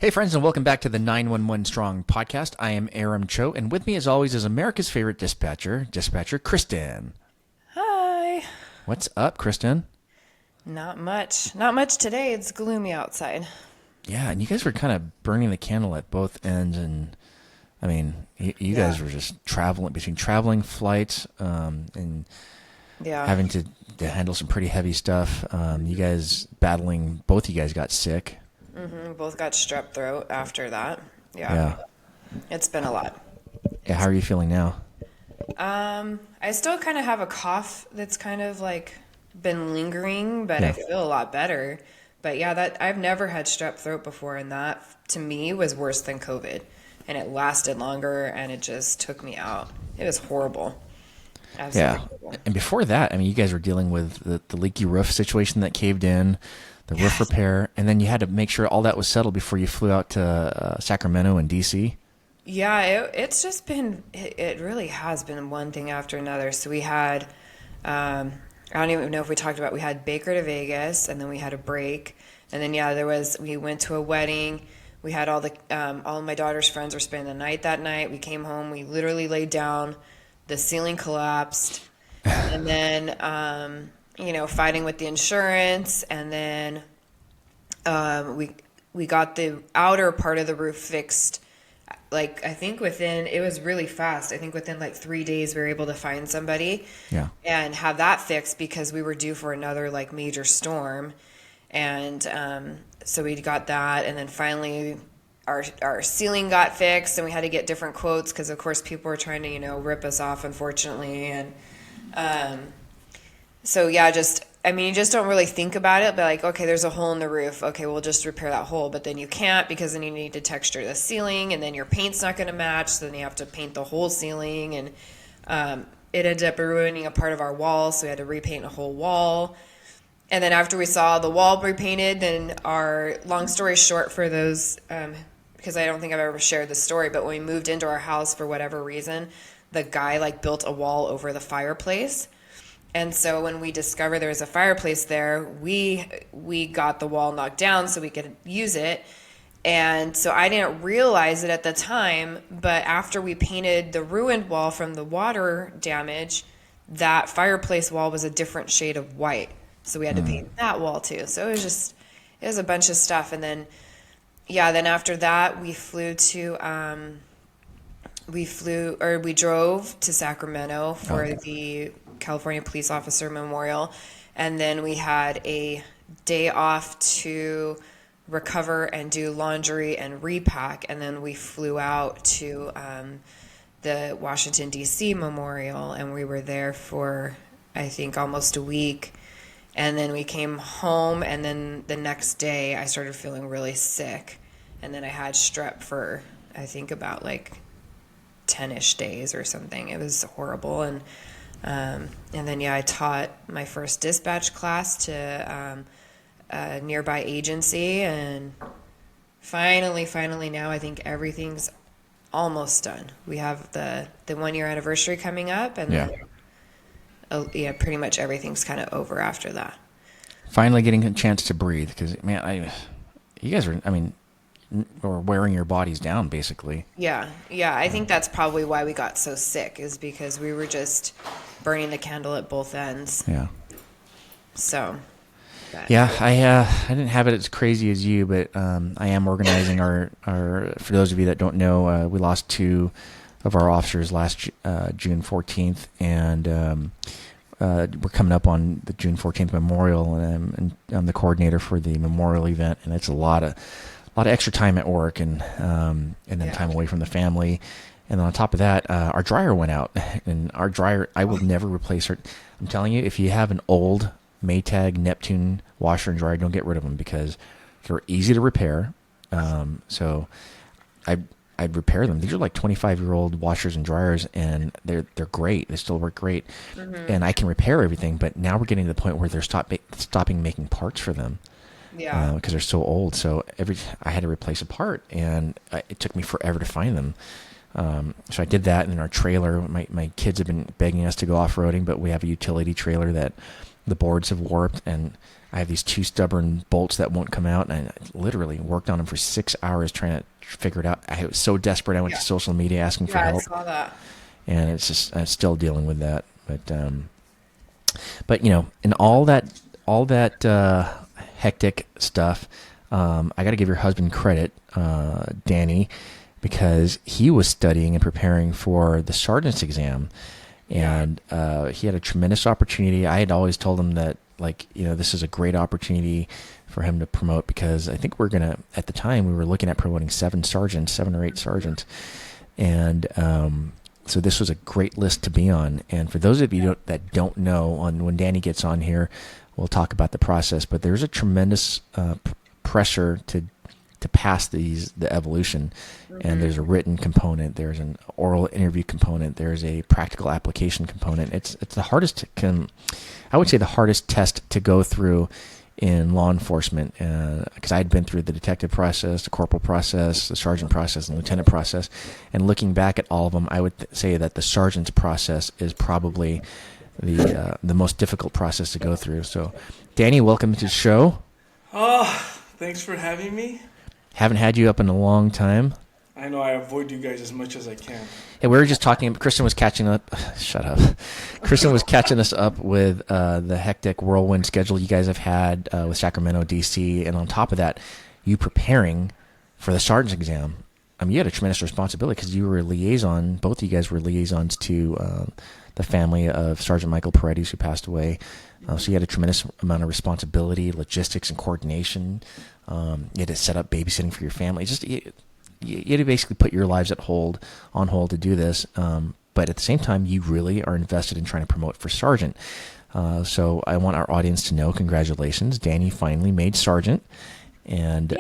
Hey, friends, and welcome back to the 911 Strong podcast. I am Aram Choe, and with me, as always, is America's favorite dispatcher Kristen. Hi. What's up, Kristen? Not much. Not much today. It's gloomy outside. Yeah, and you guys were kind of burning the candle at both ends, and I mean, you Yeah. guys were just traveling between traveling flights and Yeah. having to handle some pretty heavy stuff. You guys battling, both you guys got sick. We both got strep throat after that. Yeah. Yeah. It's been a lot. Yeah, how are you feeling now? I still kind of have a cough that's kind of like been lingering, but I Yeah. feel a lot better. But yeah, that I've never had strep throat before, and that to me was worse than COVID. And it lasted longer and it just took me out. It was horrible. Absolutely Yeah. horrible. And before that, I mean, you guys were dealing with the leaky roof situation that caved in, the roof Yes. repair, and then you had to make sure all that was settled before you flew out to Sacramento and DC. Yeah, it's just been, it really has been one thing after another. So we had, I don't even know if we talked about, we had Baker to Vegas and then we had a break. And then, yeah, we went to a wedding. We had all of my daughter's friends were spending the night that night. We came home, we literally laid down, the ceiling collapsed. And then, fighting with the insurance. And then we got the outer part of the roof fixed. Like I think it was really fast. I think within like 3 days we were able to find somebody Yeah. and have that fixed because we were due for another like major storm. And so we got that, and then finally our ceiling got fixed, and we had to get different quotes because of course people were trying to rip us off, unfortunately. And so yeah, you just don't really think about it, but like, okay, there's a hole in the roof. Okay, we'll just repair that hole. But then you can't, because then you need to texture the ceiling, and then your paint's not going to match. So then you have to paint the whole ceiling, and it ended up ruining a part of our wall. So we had to repaint a whole wall. And then after we saw the wall repainted, then long story short for those, because I don't think I've ever shared the story, but when we moved into our house for whatever reason, the guy like built a wall over the fireplace. And so when we discovered there was a fireplace there, we got the wall knocked down so we could use it. And so I didn't realize it at the time, but after we painted the ruined wall from the water damage, that fireplace wall was a different shade of white. So we had to paint that wall too. So it was a bunch of stuff. And then, yeah, then after that we drove to Sacramento for the California Police Officer Memorial, and then we had a day off to recover and do laundry and repack, and then we flew out to the Washington D.C. Memorial, and we were there for I think almost a week, and then we came home, and then the next day I started feeling really sick, and then I had strep for I think about like 10-ish days or something. It was horrible. And then, yeah, I taught my first dispatch class to a nearby agency. And finally now I think everything's almost done. We have the 1 year anniversary coming up. And Yeah. then, yeah, pretty much everything's kind of over after that. Finally getting a chance to breathe, because man, you guys were, I mean, were wearing your bodies down basically. Yeah. I think that's probably why we got so sick, is because we were just burning the candle at both ends. Yeah. So, Yeah, I didn't have it as crazy as you, but I am organizing our for those of you that don't know, we lost two of our officers last June 14th, and we're coming up on the June 14th memorial, and I'm the coordinator for the memorial event, and it's a lot of extra time at work, and then time away from the family. And then on top of that, our dryer went out, and our dryer, I will never replace her. I'm telling you, if you have an old Maytag Neptune washer and dryer, don't get rid of them, because they're easy to repair. So I'd repair them. These are like 25-year-old washers and dryers, and they're great. They still work great, and I can repair everything. But now we're getting to the point where they're stopping making parts for them. Yeah. Because they're so old. So I had to replace a part, and it took me forever to find them. So I did that. And in our trailer, my kids have been begging us to go off-roading, but we have a utility trailer that the boards have warped, and I have these two stubborn bolts that won't come out, and I literally worked on them for 6 hours trying to figure it out. I was so desperate. I went to social media asking for help. I saw that. And it's just, I'm still dealing with that. But in all that hectic stuff, I got to give your husband credit, Danny, because he was studying and preparing for the sergeant's exam, and he had a tremendous opportunity. I had always told him that, this is a great opportunity for him to promote, because I think at the time we were looking at promoting 7 or 8 sergeants, and so this was a great list to be on. And for those of you that don't know, when Danny gets on here, we'll talk about the process. But there's a tremendous pressure to pass the evolution. Mm-hmm. And there's a written component. There's an oral interview component. There's a practical application component. It's the hardest I would say the hardest test to go through in law enforcement, because I'd been through the detective process, the corporal process, the sergeant process, and lieutenant process. And looking back at all of them, I would say that the sergeant's process is probably the most difficult process to go through. So, Danny, welcome to the show. Oh, thanks for having me. Haven't had you up in a long time. I know I avoid you guys as much as I can. Hey, we were just talking. Kristen was catching up. Shut up. Kristen was catching us up with the hectic whirlwind schedule you guys have had with Sacramento, D.C., and on top of that, you preparing for the sergeant's exam. I mean, you had a tremendous responsibility because you were a liaison. Both of you guys were liaisons to the family of Sergeant Michael Paredes, who passed away. So you had a tremendous amount of responsibility, logistics, and coordination. You had to set up babysitting for your family. You had to basically put your lives on hold to do this. But at the same time, you really are invested in trying to promote for sergeant. So I want our audience to know, congratulations, Danny finally made sergeant. And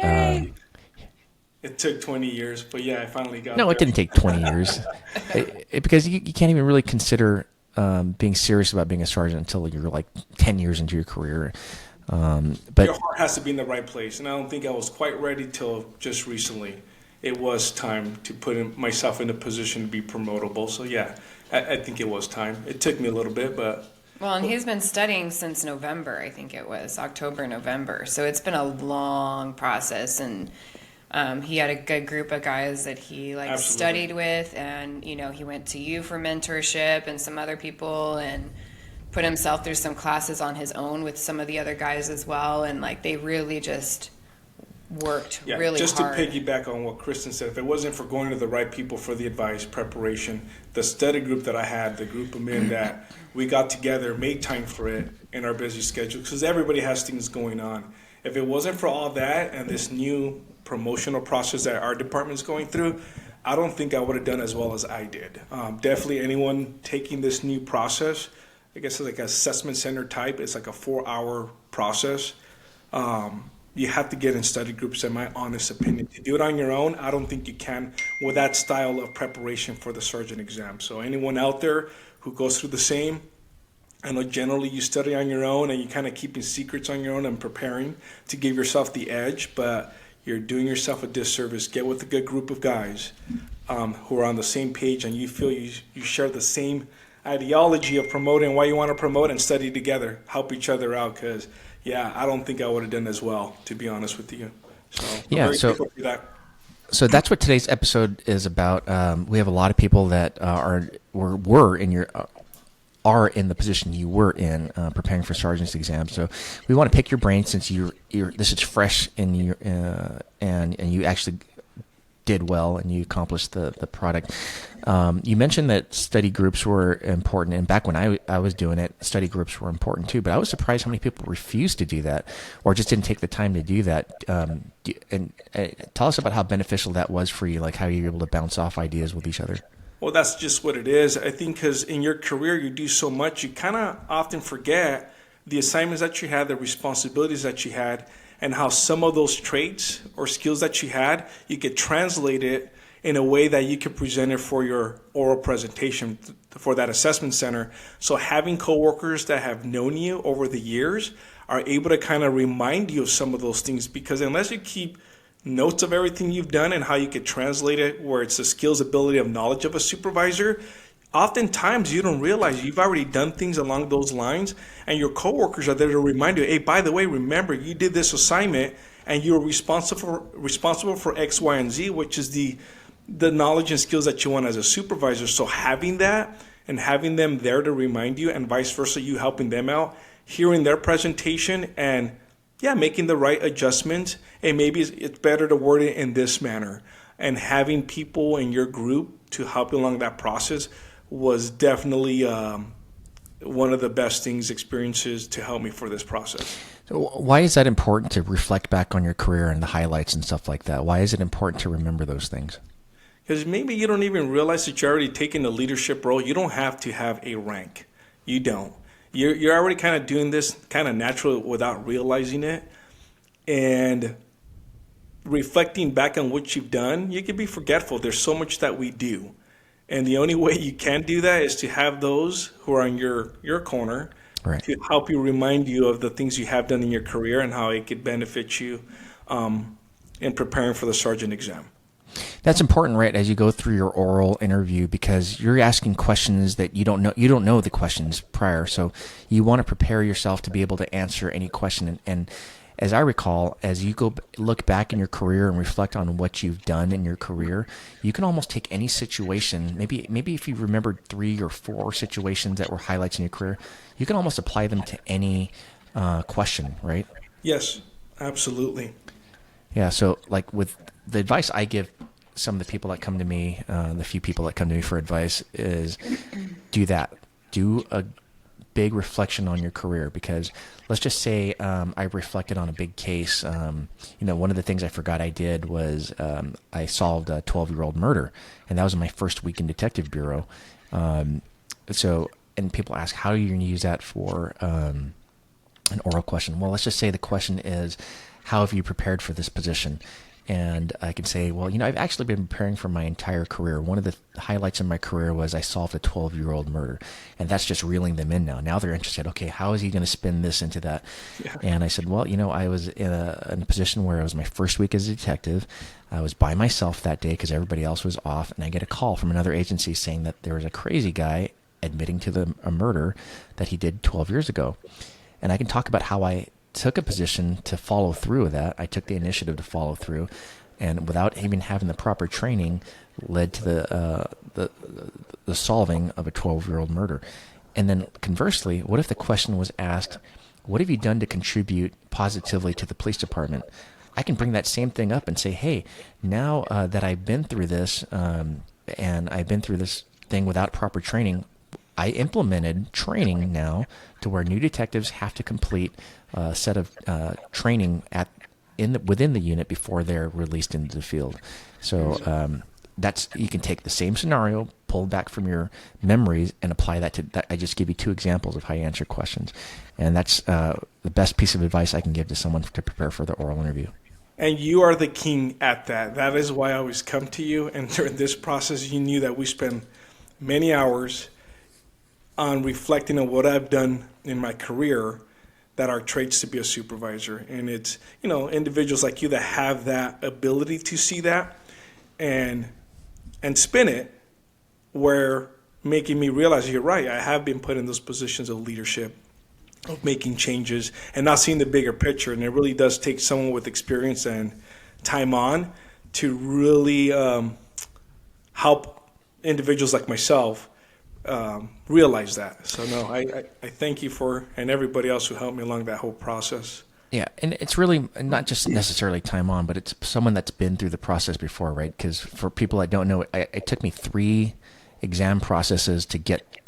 it took 20 years, but yeah, I finally got No, there. It didn't take 20 years. Because you can't even really consider being serious about being a sergeant until you're like 10 years into your career. But your heart has to be in the right place, and I don't think I was quite ready till just recently. It was time to put myself in a position to be promotable. So yeah, I think it was time. It took me a little bit, but... Well, and he's been studying since November, I think it was, October, November. So it's been a long process, and he had a good group of guys that he studied with, and, he went to you for mentorship and some other people, and put himself through some classes on his own with some of the other guys as well, and they really just worked really just hard. To piggyback on what Kristen said, if it wasn't for going to the right people for the advice, preparation, the study group that I had, the group of men that we got together, made time for it in our busy schedule, because everybody has things going on. If it wasn't for all that and this new promotional process that our department's going through, I don't think I would have done as well as I did. Definitely anyone taking this new process, I guess it's like an assessment center type, it's like a 4-hour process. You have to get in study groups, in my honest opinion. To do it on your own, I don't think you can with that style of preparation for the sergeant exam. So anyone out there who goes through the same, I know generally you study on your own and you kind of keeping secrets on your own and preparing to give yourself the edge, but you're doing yourself a disservice. Get with a good group of guys who are on the same page and you feel you share the same ideology of promoting why you want to promote, and study together, help each other out, because I don't think I would have done as well, to be honest with you. So So that's what today's episode is about. We have a lot of people that were in the position you were in, preparing for sergeant's exam. So we want to pick your brain, since this is fresh in your and you actually did well and you accomplished the product. You mentioned that study groups were important, and back when I was doing it, study groups were important too, but I was surprised how many people refused to do that or just didn't take the time to do that. And tell us about how beneficial that was for you, like how you were able to bounce off ideas with each other. Well, that's just what it is. I think because in your career you do so much, you kind of often forget the assignments that you had, the responsibilities that you had, and how some of those traits or skills that you had, you could translate it in a way that you could present it for your oral presentation for that assessment center. So having coworkers that have known you over the years are able to kind of remind you of some of those things, because unless you keep notes of everything you've done and how you could translate it where it's the skills, ability, of knowledge of a supervisor, oftentimes you don't realize you've already done things along those lines, and your coworkers are there to remind you, hey, by the way, remember you did this assignment and you were responsible for X, Y, and Z, which is the knowledge and skills that you want as a supervisor. So having that and having them there to remind you, and vice versa, you helping them out, hearing their presentation, and yeah, making the right adjustments. And maybe it's better to word it in this manner. And having people in your group to help you along that process was definitely one of the best experiences to help me for this process. So why is that important to reflect back on your career and the highlights and stuff like that? Why is it important to remember those things? Because maybe you don't even realize that you're already taking a leadership role. You don't have to have a rank. You don't. You're already kind of doing this kind of naturally without realizing it. And reflecting back on what you've done, you can be forgetful. There's so much that we do. And the only way you can do that is to have those who are in your corner, Right. to help you, remind you of the things you have done in your career and how it could benefit you in preparing for the sergeant exam. That's important, right, as you go through your oral interview, because you're asking questions that you don't know. You don't know the questions prior, so you want to prepare yourself to be able to answer any question. And as I recall, as you look back in your career and reflect on what you've done in your career, you can almost take any situation. Maybe if you remembered 3 or 4 situations that were highlights in your career, you can almost apply them to any question, right? Yes, absolutely. Yeah, so like with the advice I give some of the people that come to me, the few people that come to me for advice, is do that. Do a big reflection on your career, because let's just say I reflected on a big case. One of the things I forgot I did was I solved a 12-year-old murder, and that was my first week in Detective Bureau. And people ask, how are you going to use that for an oral question? Well, let's just say the question is, how have you prepared for this position? And I can say, well, I've actually been preparing for my entire career. One of the highlights in my career was I solved a 12-year-old murder. And that's just reeling them in now. Now they're interested. Okay, how is he going to spin this into that? Yeah. And I said, well, I was in a position where it was my first week as a detective. I was by myself that day because everybody else was off. And I get a call from another agency saying that there was a crazy guy admitting to a murder that he did 12 years ago. And I can talk about how I took a position to follow through with that. I took the initiative to follow through, and without even having the proper training, led to the solving of a 12-year-old murder. And then conversely, what if the question was asked, what have you done to contribute positively to the police department? I can bring that same thing up and say, hey, now that I've been through this, and I've been through this thing without proper training, I implemented training now to where new detectives have to complete a set of training within the unit before they're released into the field. So you can take the same scenario, pull back from your memories, and apply that to that. I just give you 2 examples of how you answer questions, and that's the best piece of advice I can give to someone to prepare for the oral interview. And you are the king at that. That is why I always come to you. And during this process, you knew that we spent many hours on reflecting on what I've done in my career that are traits to be a supervisor. And it's, individuals like you that have that ability to see that and spin it, where making me realize you're right. I have been put in those positions of leadership, of making changes and not seeing the bigger picture. And it really does take someone with experience and time on to really help individuals like myself realize that. So no, I thank you and everybody else who helped me along that whole process. Yeah, and it's really not just necessarily time on, but it's someone that's been through the process before, right? Because for people that don't know, it took me 3 exam processes to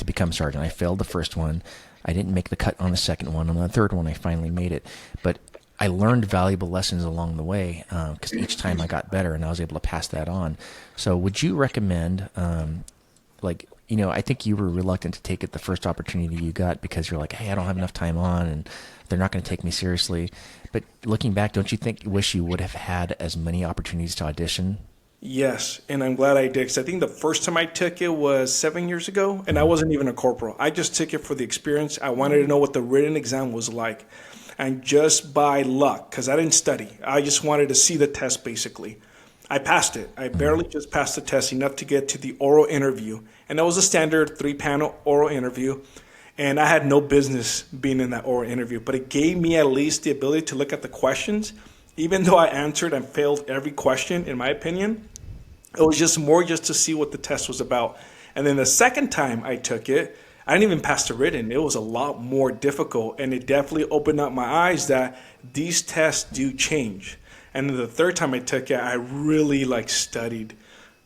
become sergeant. I failed the first one. I didn't make the cut on the second one. On the third one, I finally made it. But I learned valuable lessons along the way, because each time I got better, and I was able to pass that on. So would you recommend, I think you were reluctant to take it the first opportunity you got because you're like, hey, I don't have enough time on, and they're not going to take me seriously. But looking back, don't you wish you would have had as many opportunities to audition? Yes, and I'm glad I did, because I think the first time I took it was 7 years ago, and I wasn't even a corporal. I just took it for the experience. I wanted to know what the written exam was like. And just by luck, because I didn't study, I just wanted to see the test basically. I passed it. I barely just passed the test, enough to get to the oral interview. And that was a standard 3-panel oral interview. And I had no business being in that oral interview, but it gave me at least the ability to look at the questions. Even though I answered and failed every question, in my opinion, it was just more just to see what the test was about. And then the second time I took it, I didn't even pass the written. It was a lot more difficult, and it definitely opened up my eyes that these tests do change. And then the third time I took it, I really studied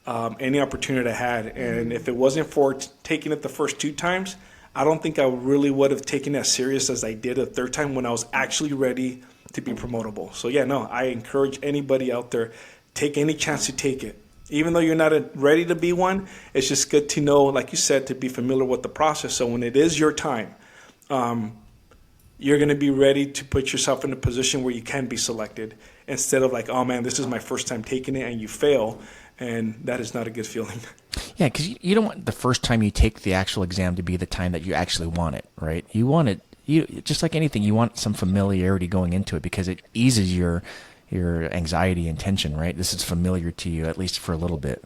any opportunity I had. And if it wasn't for taking it the first 2 times, I don't think I really would have taken it as serious as I did the third time when I was actually ready to be promotable. So yeah, no, I encourage anybody out there, take any chance to take it. Even though you're not ready to be one, it's just good to know, like you said, to be familiar with the process. So when it is your time, you're going to be ready to put yourself in a position where you can be selected instead of oh man, this is my first time taking it, and you fail. And that is not a good feeling. Yeah, because you don't want the first time you take the actual exam to be the time that you actually want it, right? You want it, just like anything, you want some familiarity going into it because it eases your anxiety and tension, right? This is familiar to you, at least for a little bit.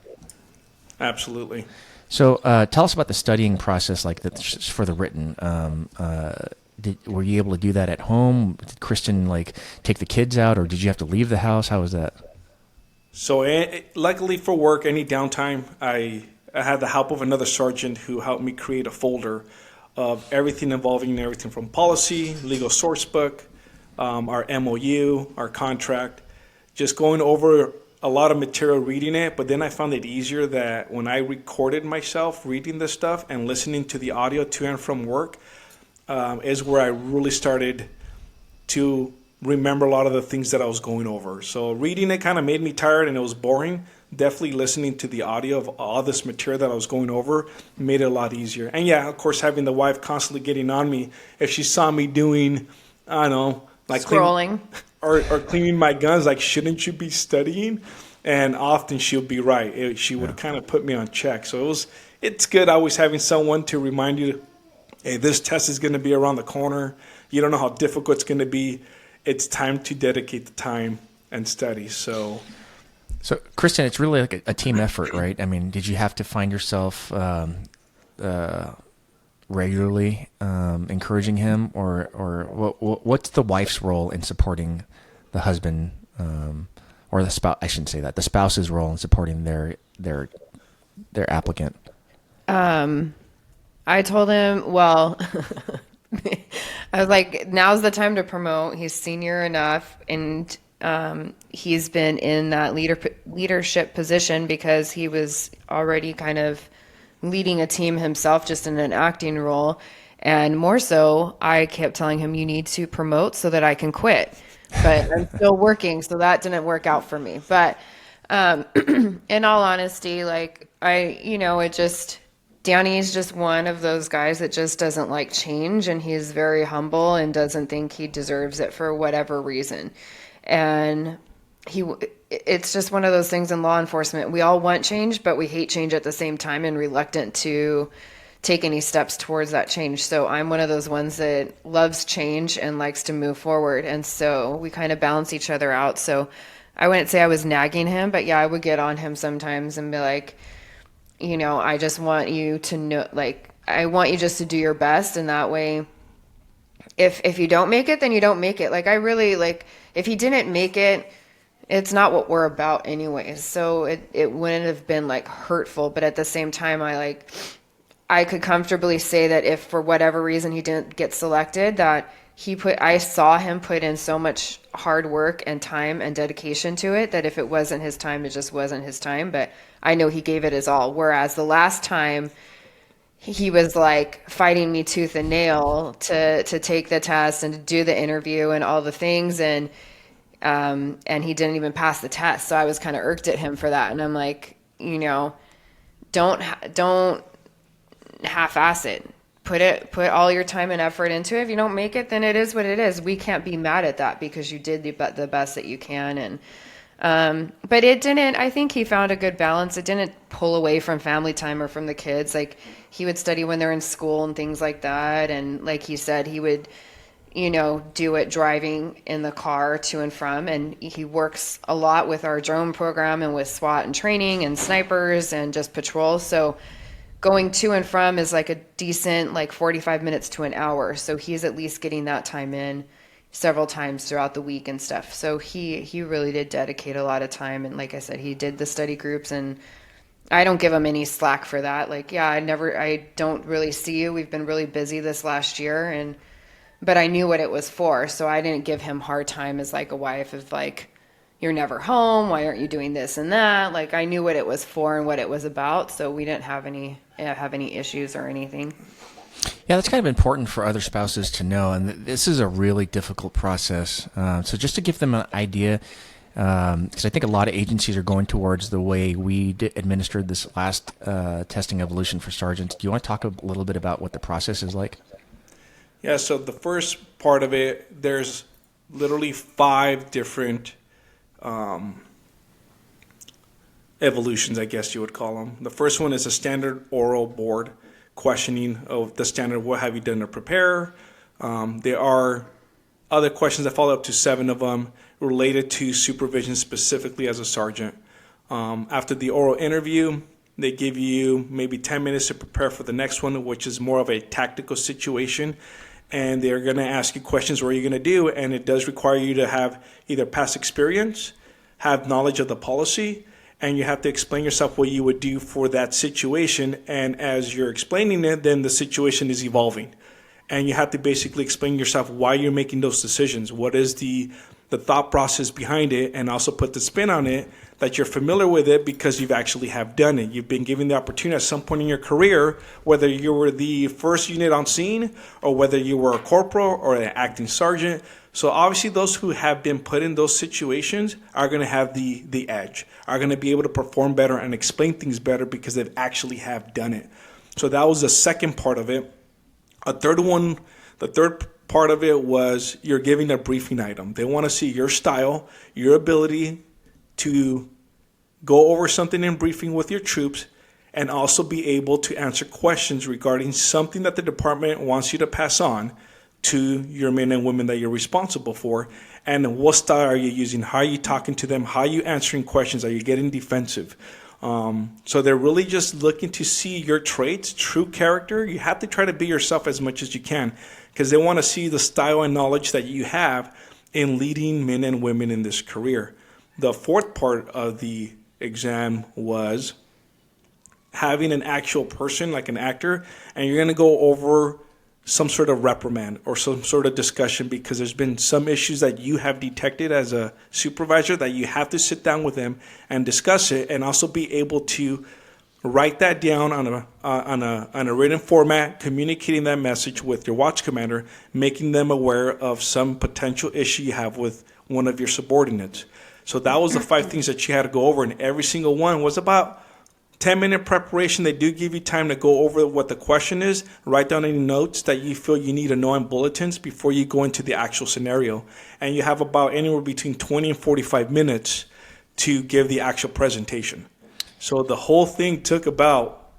Absolutely. So tell us about the studying process for the written. Were you able to do that at home? Did Kristen take the kids out, or did you have to leave the house? How was that? So luckily for work, any downtime, I had the help of another sergeant who helped me create a folder of everything involving everything from policy, legal source book, our MOU, our contract, just going over a lot of material, reading it. But then I found it easier that when I recorded myself reading this stuff and listening to the audio to and from work is where I really started to remember a lot of the things that I was going over. So reading it kind of made me tired and it was boring. Definitely listening to the audio of all this material that I was going over made it a lot easier. And yeah, of course, having the wife constantly getting on me if she saw me doing, I don't know, scrolling or cleaning my guns, shouldn't you be studying? And often she'll be right. She would kind of put me on check. So it's good always having someone to remind you, hey, this test is going to be around the corner. You don't know how difficult it's going to be. It's time to dedicate the time and study. So Kristen, it's really like a team effort, right? I mean, did you have to find yourself regularly encouraging him, or what's the wife's role in supporting the husband, or the spouse? I shouldn't say that. The spouse's role in supporting their applicant. I told him, well, I was like, now's the time to promote. He's senior enough, and he's been in that leadership position because he was already kind of leading a team himself, just in an acting role. And more so, I kept telling him, you need to promote so that I can quit. But I'm still working, so that didn't work out for me. But in all honesty, Danny's just one of those guys that just doesn't like change, and he's very humble and doesn't think he deserves it for whatever reason. And it's just one of those things in law enforcement. We all want change, but we hate change at the same time and reluctant to take any steps towards that change. So I'm one of those ones that loves change and likes to move forward. And so we kind of balance each other out. So I wouldn't say I was nagging him, but yeah, I would get on him sometimes and be like, I just want you to know, I want you just to do your best. And that way, if you don't make it, then you don't make it. If he didn't make it, it's not what we're about anyways. So it wouldn't have been hurtful, but at the same time, I could comfortably say that if for whatever reason he didn't get selected, that I saw him put in so much hard work and time and dedication to it that if it wasn't his time, it just wasn't his time. But I know he gave it his all. Whereas the last time he was fighting me tooth and nail to take the test and to do the interview and all the things. And he didn't even pass the test. So I was kind of irked at him for that. And I'm like, don't half-ass it. Put all your time and effort into it. If you don't make it, then it is what it is. We can't be mad at that because you did the best that you can. And but it didn't. I think he found a good balance. It didn't pull away from family time or from the kids. He would study when they're in school and things like that. And like he said, he would, do it driving in the car to and from. And he works a lot with our drone program and with SWAT and training and snipers and just patrol. So going to and from is like a decent, like 45 minutes to an hour. So he's at least getting that time in several times throughout the week and stuff. So he really did dedicate a lot of time. And like I said, he did the study groups, and I don't give him any slack for that. Like, yeah, I don't really see you. We've been really busy this last year, but I knew what it was for. So I didn't give him hard time as like a wife of like, you're never home. Why aren't you doing this and that? Like, I knew what it was for and what it was about. So we didn't have any issues or anything. Yeah, that's kind of important for other spouses to know. And this is a really difficult process. So just to give them an idea, because I think a lot of agencies are going towards the way we administered this last testing evolution for sergeants. Do you want to talk a little bit about what the process is like? Yeah, so the first part of it, there's literally 5 different evolutions, I guess you would call them. The first one is a standard oral board questioning of the standard, what have you done to prepare? There are other questions that follow, up to 7 of them, related to supervision specifically as a sergeant. After the oral interview, they give you maybe 10 minutes to prepare for the next one, which is more of a tactical situation. And they're going to ask you questions, what are you going to do? And it does require you to have either past experience, have knowledge of the policy, and you have to explain yourself what you would do for that situation. And as you're explaining it, then the situation is evolving. And you have to basically explain yourself why you're making those decisions. What is the thought process behind it, and also put the spin on it that you're familiar with it because you've actually have done it. You've been given the opportunity at some point in your career, whether you were the first unit on scene or whether you were a corporal or an acting sergeant. So obviously those who have been put in those situations are going to have the edge, are going to be able to perform better and explain things better because they've actually have done it. So that was the second part of it. The third part of it was you're giving a briefing item. They want to see your style, your ability to go over something in briefing with your troops, and also be able to answer questions regarding something that the department wants you to pass on to your men and women that you're responsible for. And what style are you using? How are you talking to them? How are you answering questions? Are you getting defensive? So they're really just looking to see your traits, true character. You have to try to be yourself as much as you can because they want to see the style and knowledge that you have in leading men and women in this career. The fourth part of the exam was having an actual person, like an actor, and you're going to go over some sort of reprimand or some sort of discussion because there's been some issues that you have detected as a supervisor that you have to sit down with them and discuss it, and also be able to write that down on a written format, communicating that message with your watch commander, making them aware of some potential issue you have with one of your subordinates. So that was the 5 things that you had to go over, and every single one was about 10-minute preparation. They do give you time to go over what the question is, write down any notes that you feel you need to know in bulletins before you go into the actual scenario. And you have about anywhere between 20 and 45 minutes to give the actual presentation. So the whole thing took about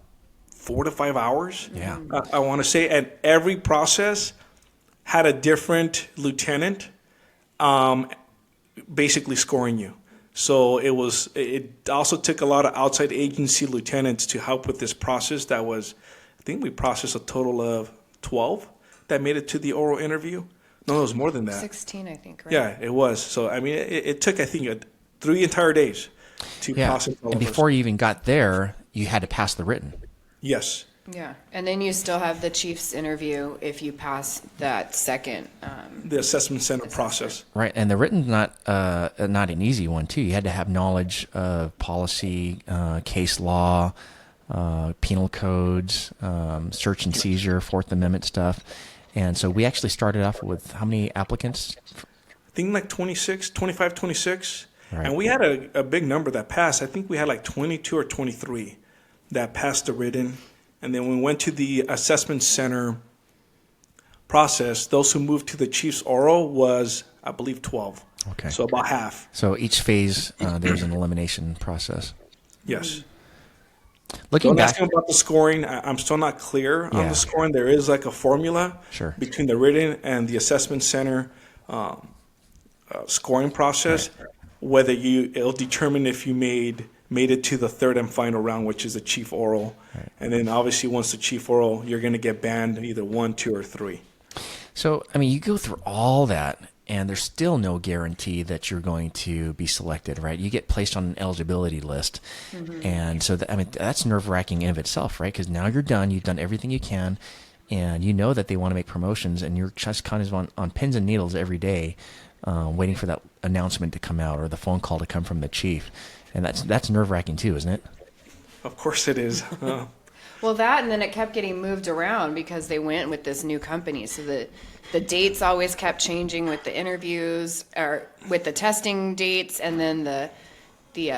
4 to 5 hours. Yeah. I want to say, and every process had a different lieutenant basically scoring you. So it also took a lot of outside agency lieutenants to help with this process. I think we processed a total of 12 that made it to the oral interview. No, it was more than that. 16, I think, right? Yeah, it was. So, I mean, it took, I think, 3 entire days to process all and of before us. you even got there, you had to pass the written. Yes. Yeah, and then you still have the chief's interview if you pass that second. The assessment center process. Right, and the written's not an easy one too. You had to have knowledge of policy, case law, penal codes, search and seizure, Fourth Amendment stuff. And so we actually started off with how many applicants? I think like 25, 26. Right. And we had a big number that passed. I think we had like 22 or 23 that passed the written. And then when we went to the assessment center process, those who moved to the chief's oral was, I believe, 12. Okay. So about half. So each phase, there's an elimination process. Yes. Looking Don't back, ask him about the scoring. I'm still not clear on Yeah. the scoring. There is like a formula Sure. between the written and the assessment center scoring process. Whether it'll determine if you made it to the third and final round, which is the chief oral, and then obviously once the chief oral, you're going to get banned either 1, 2, or 3. so I mean, you go through all that, and there's still no guarantee that you're going to be selected, right? You get placed on an eligibility list, and so I mean, that's nerve-wracking in of itself, right? Because now you're done, you've done everything you can, and you know that they want to make promotions, and you're just kind of on pins and needles every day, waiting for that announcement to come out or the phone call to come from the chief, and that's nerve-wracking too, isn't it? Of course it is. Well, that, and then it kept getting moved around because they went with this new company. So the dates always kept changing with the interviews or with the testing dates, and then the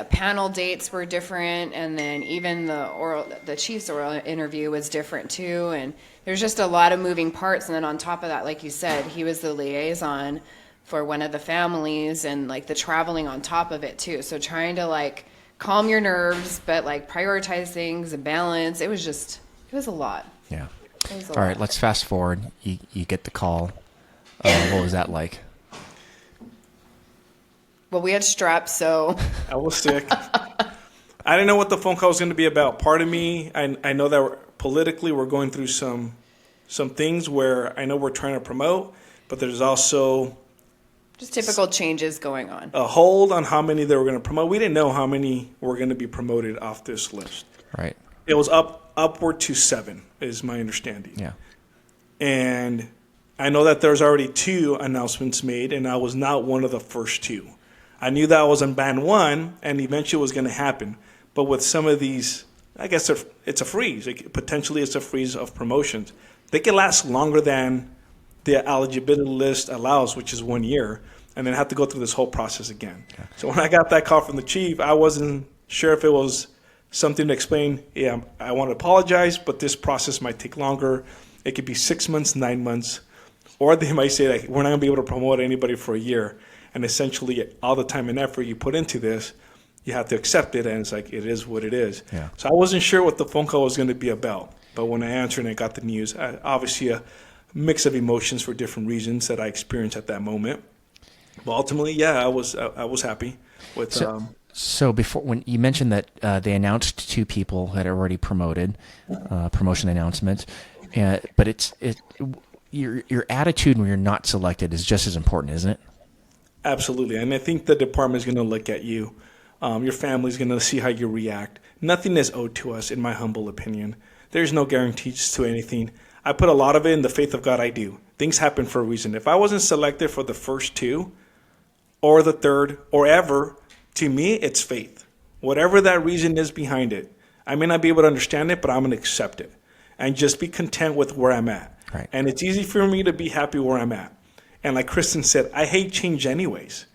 panel dates were different, and then even the chief's oral interview was different too. And there's just a lot of moving parts. And then on top of that, like you said, he was the liaison for one of the families, and like the traveling on top of it too. So trying to like calm your nerves, but like prioritize things and balance. It was a lot. Yeah. It was a All lot. right, let's fast forward. You get the call. What was that like? Well, we had strep, so I was sick. I didn't know what the phone call was going to be about. Part of me, I know that politically we're going through some things where I know we're trying to promote, but there's also just typical changes going on. a hold on how many they were going to promote. We didn't know how many were going to be promoted off this list. Right. It was upward to 7, is my understanding. Yeah. And I know that there's already 2 announcements made, and I was not one of the first 2. I knew that I was on band 1, and eventually it was going to happen. But with some of these, I guess it's a freeze. Potentially it's a freeze of promotions. They can last longer than the eligibility list allows, which is 1 year, and then have to go through this whole process again. Okay. So when I got that call from the chief, I wasn't sure if it was something to explain, yeah, I want to apologize, but this process might take longer. It could be 6 months, 9 months, or they might say, like, we're not going to be able to promote anybody for a year. And essentially, all the time and effort you put into this, you have to accept it, and it's like, it is what it is. Yeah. So I wasn't sure what the phone call was going to be about. But when I answered and I got the news, obviously a mix of emotions for different reasons that I experienced at that moment. But ultimately, yeah, I was happy with. So before, when you mentioned that they announced 2 people that are already promoted, promotion announcements, but your attitude when you're not selected is just as important, isn't it? Absolutely, and I think the department is going to look at you. Your family's going to see how you react. Nothing is owed to us, in my humble opinion. There's no guarantees to anything. I put a lot of it in the faith of God. I do. Things happen for a reason. If I wasn't selected for the first 2 or the third or ever, to me, it's faith. Whatever that reason is behind it, I may not be able to understand it, but I'm going to accept it and just be content with where I'm at. Right. And it's easy for me to be happy where I'm at. And like Kristen said, I hate change anyways,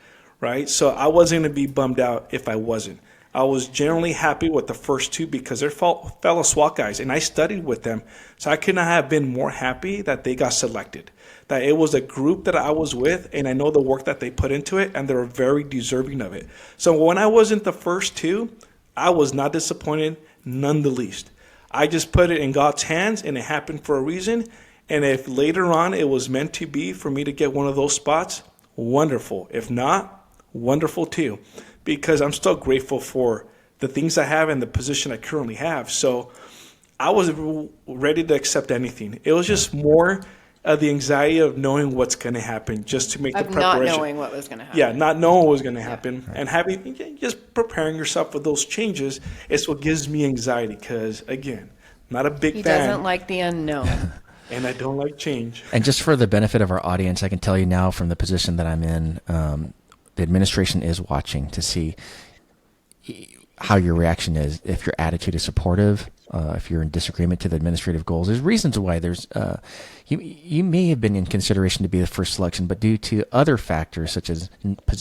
right? So I wasn't going to be bummed out if I wasn't. I was generally happy with the first 2 because they're fellow SWAT guys, and I studied with them. So I could not have been more happy that they got selected, that it was a group that I was with, and I know the work that they put into it, and they're very deserving of it. So when I wasn't the first 2, I was not disappointed, none the least. I just put it in God's hands, and it happened for a reason. And if later on it was meant to be for me to get one of those spots, wonderful. If not, wonderful too. Because I'm still grateful for the things I have and the position I currently have. So I was ready to accept anything. It was just more of the anxiety of knowing what's going to happen, just to make the preparation. Not knowing what was going to happen. Yeah, not knowing what was going to happen. Yeah. And having just preparing yourself for those changes is what gives me anxiety. Because, again, not a big fan. He doesn't like the unknown. And I don't like change. And just for the benefit of our audience, I can tell you now from the position that I'm in, the administration is watching to see how your reaction is. If your attitude is supportive, if you're in disagreement to the administrative goals, there's reasons why you may have been in consideration to be the first selection, but due to other factors such as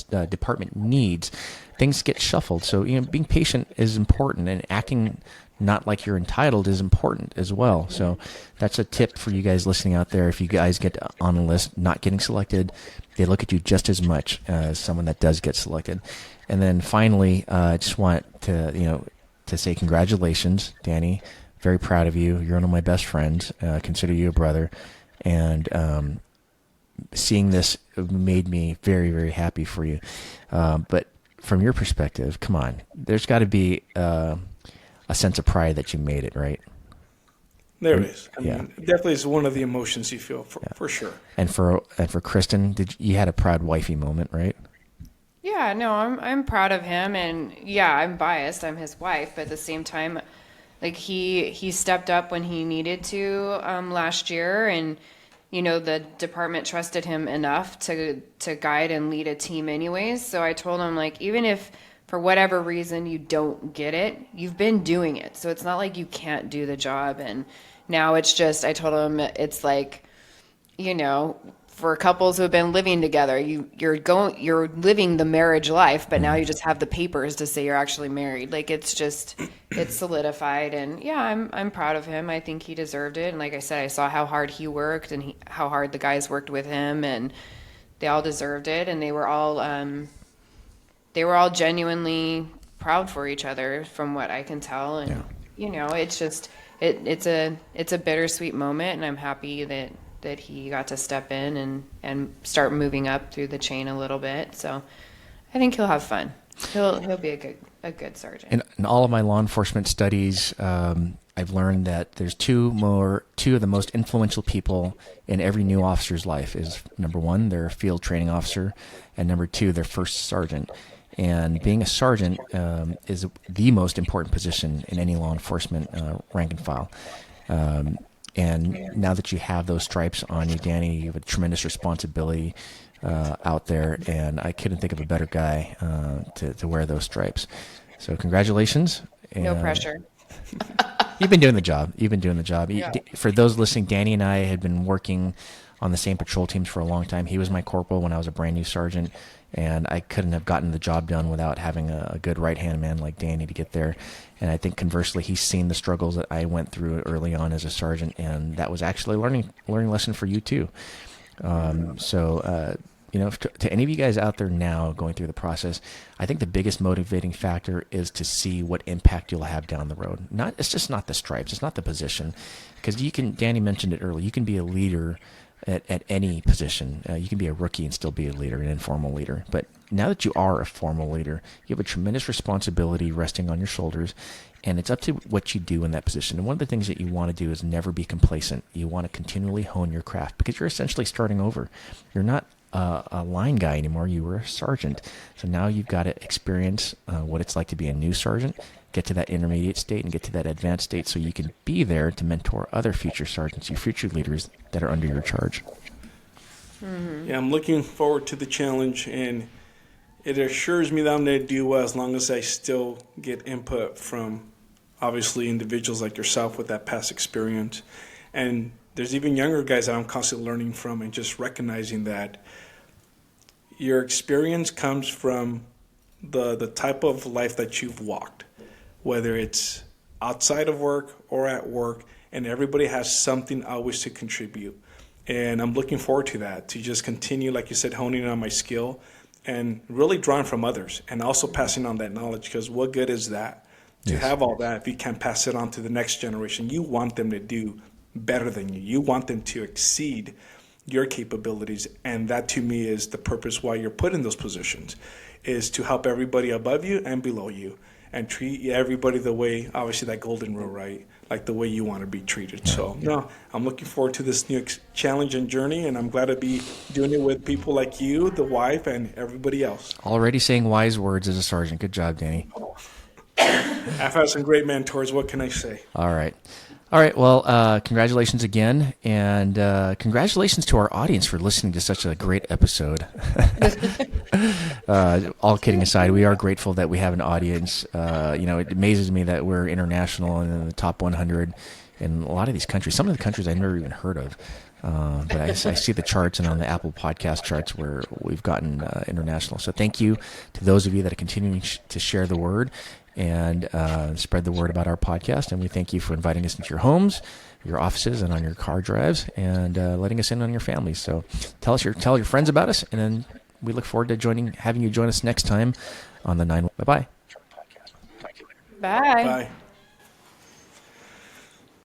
department needs, things get shuffled. So being patient is important, and acting not like you're entitled is important as well. So that's a tip for you guys listening out there. If you guys get on a list not getting selected, they look at you just as much as someone that does get selected. And then finally, I just want to, to say congratulations, Danny. Very proud of you. You're one of my best friends. Consider you a brother. And seeing this made me very, very happy for you. But from your perspective, come on, there's got to be a sense of pride that you made it, right? There it is. I mean, definitely is one of the emotions you feel for sure. And for Kristen, you had a proud wifey moment, right? Yeah, no, I'm proud of him, and yeah, I'm biased. I'm his wife, but at the same time, like he stepped up when he needed to last year, and the department trusted him enough to guide and lead a team anyways. So I told him, like, even if for whatever reason you don't get it, you've been doing it, so it's not like you can't do the job. And now it's just, I told him, it's like, for couples who have been living together, you're living the marriage life, but now you just have the papers to say you're actually married. Like, it's solidified. And yeah, I'm proud of him. I think he deserved it. And like I said, I saw how hard he worked and how hard the guys worked with him, and they all deserved it. And they were all genuinely proud for each other, from what I can tell. And it's just it's a bittersweet moment, and I'm happy that he got to step in and start moving up through the chain a little bit. So I think he'll have fun. He'll be a good sergeant. In all of my law enforcement studies, I've learned that there's two of the most influential people in every new officer's life is, number one, their field training officer, and number two, their first sergeant. And being a sergeant is the most important position in any law enforcement rank and file. And now that you have those stripes on you, Danny, you have a tremendous responsibility out there, and I couldn't think of a better guy to wear those stripes. So congratulations. No pressure. You've been doing the job. Yeah. For those listening, Danny and I had been working on the same patrol teams for a long time. He was my corporal when I was a brand new sergeant, and I couldn't have gotten the job done without having a good right-hand man like Danny to get there. And I think conversely, he's seen the struggles that I went through early on as a sergeant, and that was actually a learning lesson for you too. To any of you guys out there now going through the process, I think the biggest motivating factor is to see what impact you'll have down the road. It's just not the stripes, it's not the position, because Danny mentioned it earlier, you can be a leader at any position. You can be a rookie and still be a leader, an informal leader. But now that you are a formal leader, you have a tremendous responsibility resting on your shoulders, and it's up to what you do in that position. And one of the things that you want to do is never be complacent. You want to continually hone your craft, because you're essentially starting over. You're not a line guy anymore. You were a sergeant. So now you've got to experience what it's like to be a new sergeant, get to that intermediate state, and get to that advanced state, so you can be there to mentor other future sergeants, your future leaders that are under your charge. Mm-hmm. Yeah, I'm looking forward to the challenge, and it assures me that I'm going to do well as long as I still get input from, obviously, individuals like yourself with that past experience. And there's even younger guys that I'm constantly learning from, and just recognizing that your experience comes from the type of life that you've walked, whether it's outside of work or at work, and everybody has something always to contribute. And I'm looking forward to that, to just continue, like you said, honing on my skill and really drawing from others, and also passing on that knowledge, because what good is that? To have all that if you can't pass it on to the next generation. You want them to do better than you. You want them to exceed your capabilities, and that to me is the purpose why you're put in those positions, is to help everybody above you and below you, and treat everybody the way, obviously, that golden rule, right? Like the way you want to be treated. So, no, I'm looking forward to this new challenge and journey, and I'm glad to be doing it with people like you, the wife, and everybody else. Already saying wise words as a sergeant. Good job, Danny. I've had some great mentors. What can I say? All right. Well, congratulations again, and congratulations to our audience for listening to such a great episode. All kidding aside, we are grateful that we have an audience. It amazes me that we're international and in the top 100 in a lot of these countries. Some of the countries I've never even heard of. But I see the charts, and on the Apple podcast charts where we've gotten international. So thank you to those of you that are continuing to share the word and spread the word about our podcast. And we thank you for inviting us into your homes, your offices, and on your car drives, and letting us in on your families. So tell your friends about us, and then we look forward to having you join us next time on the 9. Bye-bye. Bye. Bye.